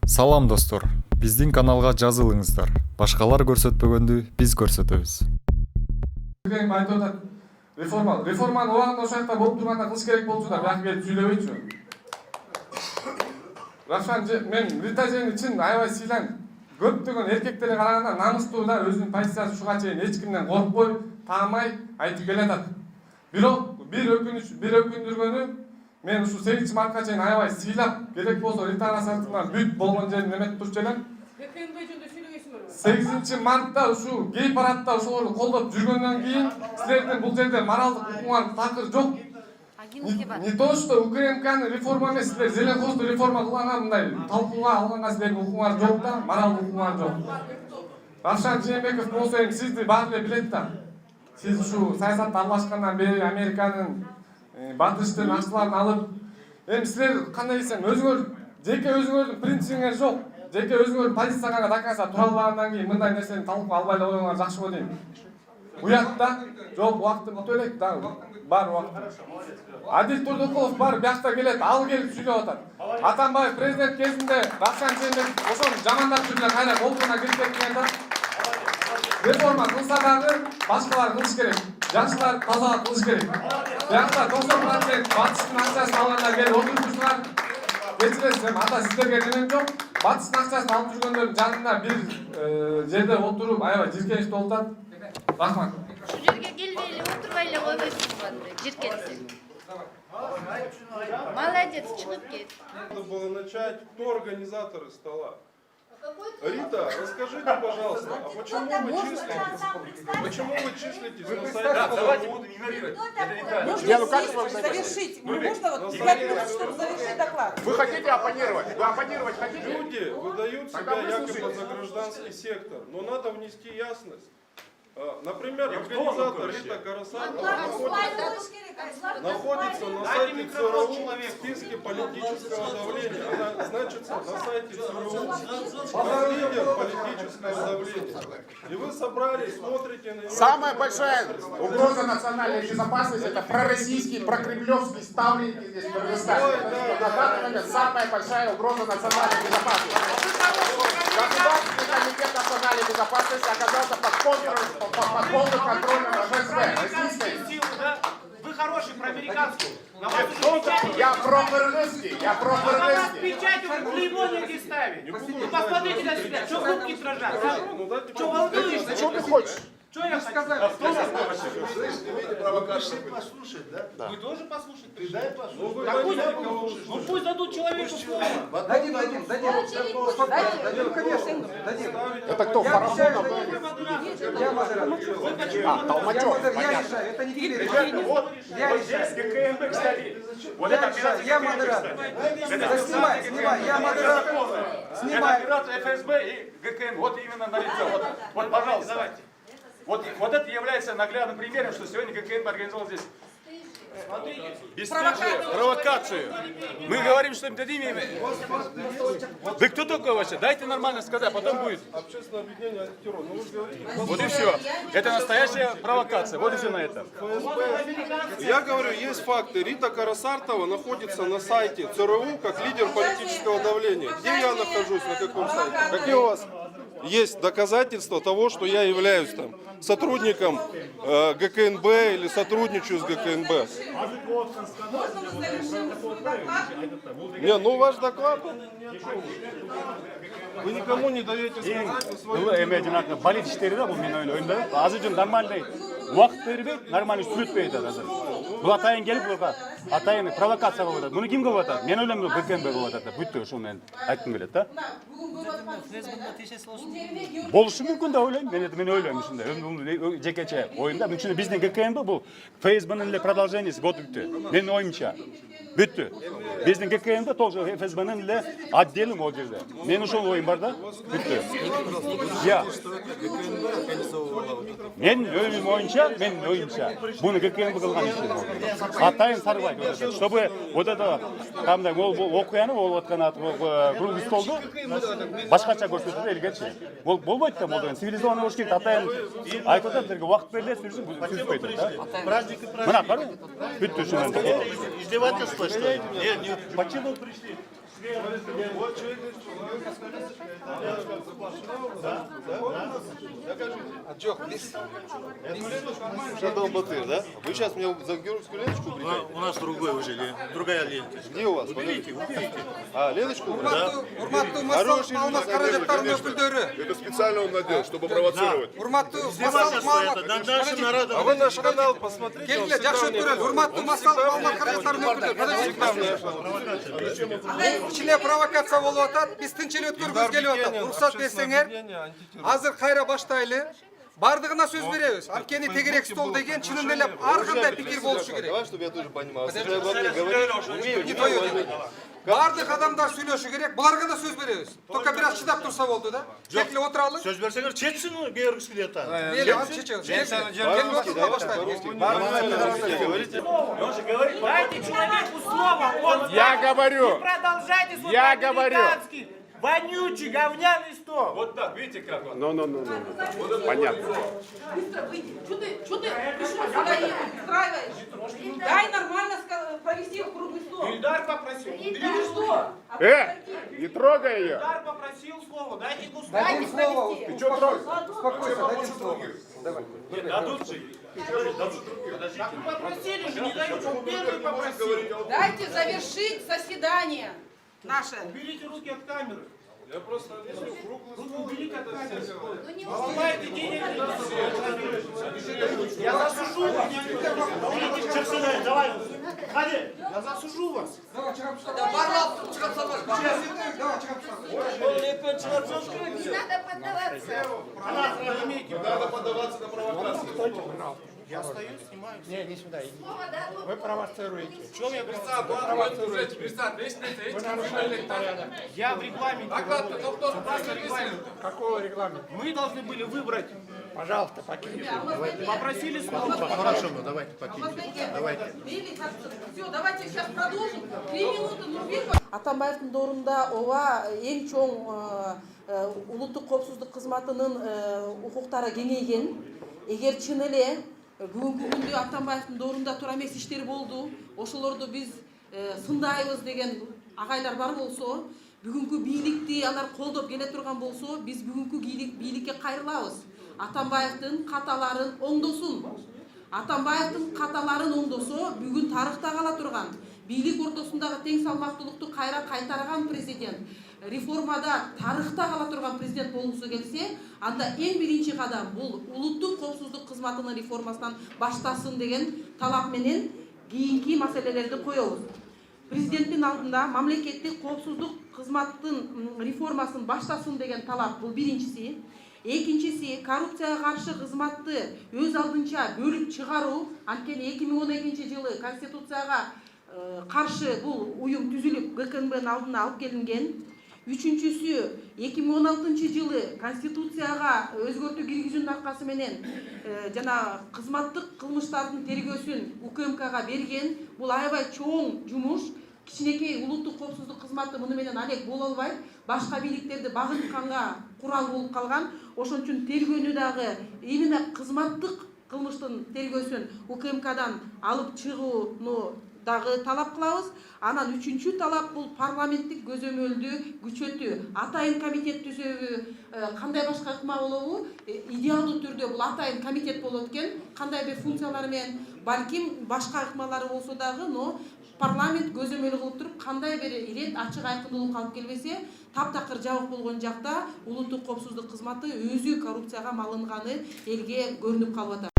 Салам достор, биздин каналга жазылыңыздар. Башкалар көрсөтпөгөндү биз көрсөтөбүз. Айтып атат, реформаны убагында ошол жакта болуп турганда кылыш керек болчу да, бияка келип сүйлөбөйчү. Равшан, мен Рита жени чын аябай сыйлайм. Көптөгөн эркектерге караганда намыстуу да, өзүнүн позициясы ушуга чейин эч кимден коркпой, таамай айтып келатат. Бирок бир өкүндүргөнү, мен ушу 8 мартка чейин аябай сыйлап, керек болсо Ритага сартынан бүт болгон жерин эметип турчу элем. 8 мартта ушу гей парадда ошолорду колдоп жүргөндөн кийин силердин бул жерде моралдык укуңар такыр жок. Не то что УКМКны реформа эмес, силер Зеленхозду реформа кылганга мындай талкууга алганга силердин укуңар жок да, моралдык укуңар жок. Равшан Жээнбеков болсо эми сизди баары эле билет да. Сиз ушу саясатта аралашкандан бери Американын батыштын акчаларын алып, эми силер кандай десем, жеке өзүңөрдүн принцибиңер жок. Жеке өзүңөр позицияңарга дакаса тура алгандан кийин мындай нерсени талкуу албай эле коюңар жакшы го дейм. Уятта жок, убактым өтө элек да, бар убакыт. Адил Турдукулов бар, биякта келет, ал келип сүйлөп атат. Атамбаев президент кезинде Равшан Жээнбеков ошону жамандап жүргөн кайра колдуна кирип кеткен да. Реформа кылса дагы башкалар кылыш керек. Жакшылар таза кылыш керек. Биякта 90% батыштын акчасын алгандар келип отурушуңар. Кечиресиз, ата сиздерге немем жок. Батыштын акчасын алып жүргөндөрдүн жанында бир жерде отуруп аябай жиркеничти болуп атат. Рахмат. Şu жерге келбей отурбай эле койбойсуңуз анда жиркенсең. Молодец, чыгып кет. Надо было начать, кто организаторы стола. Рита, расскажите, пожалуйста, а почему вы числитесь на сайте? Давайте будем игнорировать. Можно завершить? Можно вот 5 минут, чтобы завершить доклад? Вы хотите оппонировать? Вы оппонировать хотите? Люди выдают себя якобы за гражданский сектор, но надо внести ясность. Например, организатор Рита Карасартова находится на сайте ЦРУ в списке политического давления. Она значится на сайте ЦРУ как лидер политического давления. И вы собрались, смотрите на него. Самая большая угроза национальной безопасности — это пророссийские, прокремлевские ставленники здесь в Кыргызстане. На данный момент самая большая угроза национальной безопасности. Государственный комитет национальной безопасности оказался под полным контролем ФСБ российской. Вы хороший проамериканский. Я про-кыргызский, я Вас про-кыргызский. печатью вы клеймо негде ставить. Вы посмотрите на себя, что губки дрожат. Что волнуешься? Что ты хочешь? Что я сказал? Вы послушать, да? Вы тоже послушайте. Ты дай послушать. Ну пусть дадут человеку слово. Дадим. Конечно, дадим. Это кто, Фарафонов? Я модератор. Толмачев, Я понятно. решаю, это не тебе решать. Я решаю. ГКМБ, кстати. Вот Я решаю, я модератор. Да снимай, я модератор. Снимай. операция ФСБ и ГКМ. Вот именно на лицо. Вот, пожалуйста. Давайте. Вот это является наглядным примером, что сегодня ГКМ организовал здесь провокацию. Мы говорим, что им дадим имя. Вы кто такой вообще? Дайте нормально сказать, потом будет. Общественное объединение антитеррор. Ну, вы говорите, Вот и все. Это настоящая провокация. Вот и все на этом. Я говорю, есть факты. Рита Карасартова находится на сайте ЦРУ как лидер политического давления. Где я нахожусь, на каком сайте? Какие у вас есть доказательства того, что я являюсь там сотрудником ГКНБ или сотрудничаю с ГКНБ? Не, ну ваш доклад, вы никому не даете сказать свою... Болит иштери да, бул мен ойлойм да. Азыр жөн нормальный убакыт бербейт, нормальный сүрөтпөй атат азыр. Бул атайын келип буга атайын провокация кылып атат. Муну ким кылып атат? Мен ойлойм ГКМБ кылып атат. Бүттү, ошо менен айткым келет да. Болушу мүмкүн да ойлойм. Мен ойлойм ушундай. Жекече оюмда. Мынча биздин ГКМБ бул ФСБнын эле продолжениеси, вот бүттү. Менин оюмча. Бүттү. Биздин ГКМБ тоже ФСБнын эле отделы могу жерде. Мен ошол оюм бар да. Бүттү. Я. Мен оюмча, буну ГКМБ кылган иши. Атайын Сарыбай көрсөтөт. Чтобы вот это кандай окуяны болуп аткан круглый столду башкача көрсөтөт элгечи. Болбойт да, могу цивилизованный болуш керек. Атайын айтып атат, силерге убакыт берилет, сүрүшпөй туруп да. Мына караңыз. Бүттү ушунан. Издевательство, что ли? Почему пришли? Вот человек говорит, Жоқ, біз Шадал Батыр, да? Вы сейчас меня за георгиевскую ленточку упрекаете? У нас другой уже, другая лента. Где у вас? Уберите, уберите. А, ленточку убрать? Урматтуу массалык маалымат каражаттарынын өкүлдөрү. Это специально он надел, чтобы провоцировать. Урматтуу массалык Издевательство маалымат. это над нашим народом. А вы наш канал посмотрите. он Келгиле, жакшы всегда көрөлү. мне- Урматтуу он массалык всегда маалымат мне- каражаттарынын өкүлдөрү. Кичине провокация болуп атат. Биз тынч эле өткөргүбүз келип атат. Объединение, Уруксат общественное берсеңер, объединение, антитеррор. азыр кайра баштайлы. Бардыгына сөз беребиз. Анткени тегерек стол деген чынын эле ар кандай пикир болушу керек. Давай, чтобы я тоже понимал. Если вы обо мне говорите, Не твое. Бардык адамдар сүйлөшү керек. Буларга да сөз беребиз. Только бир аз чыдап турса болду да. Тек эле отуралы. Сөз берсеңер, чечсин георгиевский лента. Мейли, аны чечебиз. Келип отурула баштайлы. говорите. Дайте человеку слово, он Я скажет. говорю. Не продолжайте свой Я говорю. американский, вонючий, говняный стол. Вот так, видите как? Ну. Понятно. Быстро выйди. Что ты пришел сюда и устраиваешь? Дай нормально провести круглый стол. Ильдар попросил. Ты что? Не трогай ее. Ильдар попросил слово, дайте ему слово. Дадим слово. провести. Ты что трогаешь? Успокойся, дадим слово. Давай. Дадут же. Так вы попросили же, не даете. Он первый попросил. Дайте завершить заседание наше. Уберите руки от камеры. Я просто объясню. Руки уберите от камеры. Ломайте денег. Я засужу вас. Чечсин, давай. Ходи. Я засужу вас. Давай, чыгап тастагыла. Пожалуйста, Давай, чыгап тастагыла. Не надо поддаваться. Надо поддаваться на провокации. Я стою, снимаю. Слово дадут. вы провоцируете. В чем я Представь, Я в регламенте. доктор, просто регламент. Какого регламента? Мы должны были выбрать. Пожалуйста, покиньте. Попросили слово. Хорошо, ну давайте покиньте. Давайте. Все, давайте сейчас продолжим. 3 минуты Нурбекова. Атамбаевдин доорунда ооба эң чоң улуттук коопсуздук кызматынын укуктары кеңейген. Эгер чын эле бүгүнкү күндө Атамбаевдин доорунда туура эмес иштер болду, ошолорду биз сындайбыз деген агайлар бар болсо, бүгүнкү бийликти алар колдоп келе турган болсо, биз бүгүнкү бийликке кайрылабыз. Атамбаевдин каталарын оңдосун. Атамбаевдин каталарын оңдосо, бүгүн тарыхта кала турган, бийлик ортосундагы тең салмактуулукту кайра кайтарган президент, реформада тарыхта кала турган президент болгусу келсе, анда эң биринчи кадам бул улуттук коопсуздук кызматынын реформасынан баштасын деген талап менен кийинки маселелерди коебуз. Президенттин алдында мамлекеттик коопсуздук кызматтын реформасын баштасын деген талап бул биринчиси. Экинчиси, коррупцияга каршы кызматты өз алдынча бөлүп чыгаруу, анткени 2012 жылы Конституцияга каршы бул уюм түзүлүп ГКНБнын алдына алып келинген. Үчүнчүсү, 2016 жылы Конституцияга өзгөртүү киргизүүнүн аркасы менен жана кызматтык кылмыштардын тергөөсүн УКМКга берген. Бул аябай чоң жумуш. Кичинекей улуттук коопсуздук кызматы муну менен алек боло албайт. Башка бийликтерди багытканга курал болуп калган. Ошон үчүн тергөөнү дагы именно кызматтык кылмыштын тергөөсүн УКМКдан алып чыгууну дагы талап кылабыз. Анан үчүнчү талап бул парламенттик көзөмөлдү күчөтүү. Атайын комитет түзөбү, кандай башка ыкма болобу? Идеалдуу түрдө бул атайын комитет болот экен. Кандай бир функциялары менен, балким башка ыкмалары болсо дагы, но парламент көзөмөл кылып туруп, кандай бир ирет ачык айкындуулук алып келбесе, таптакыр жабык болгон жакта улуттук коопсуздук кызматы өзү коррупцияга малынганы элге көрүнүп калып атат.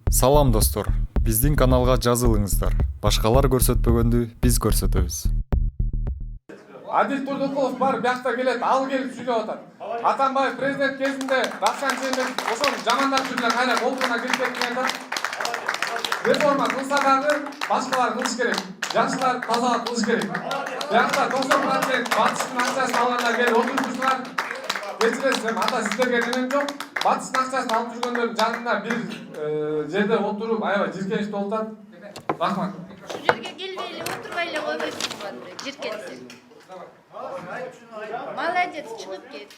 Салам достор, биздин каналга жазылыңыздар. Башкалар көрсөтпөгөндү биз көрсөтөбүз. Адил Турдукулов бар, бияқта келет, ал келип сүйлөп атат. Атамбаев президент кезинде Рахшан Жээнбеков ошону жамандап жүргөн кайра колдуна кирип кеткен да. Реформа кылса дагы башкалар кылыш керек. Жакшылар тазалап кылыш керек. Бияқта 90% батыштын акчасын алгандар келип отурушуңар. Кечиресиз, ата сиздерге немем жок. Батыштын акчасын алып жүргөндөрдүн жанына бир жерде отуруп, аябай жиркеничтүү болуп атат. Рахмат. Şu жерге келбей эле отурбай эле койбойсуңбу анда жиркенсең. Молодец, чыгып кет.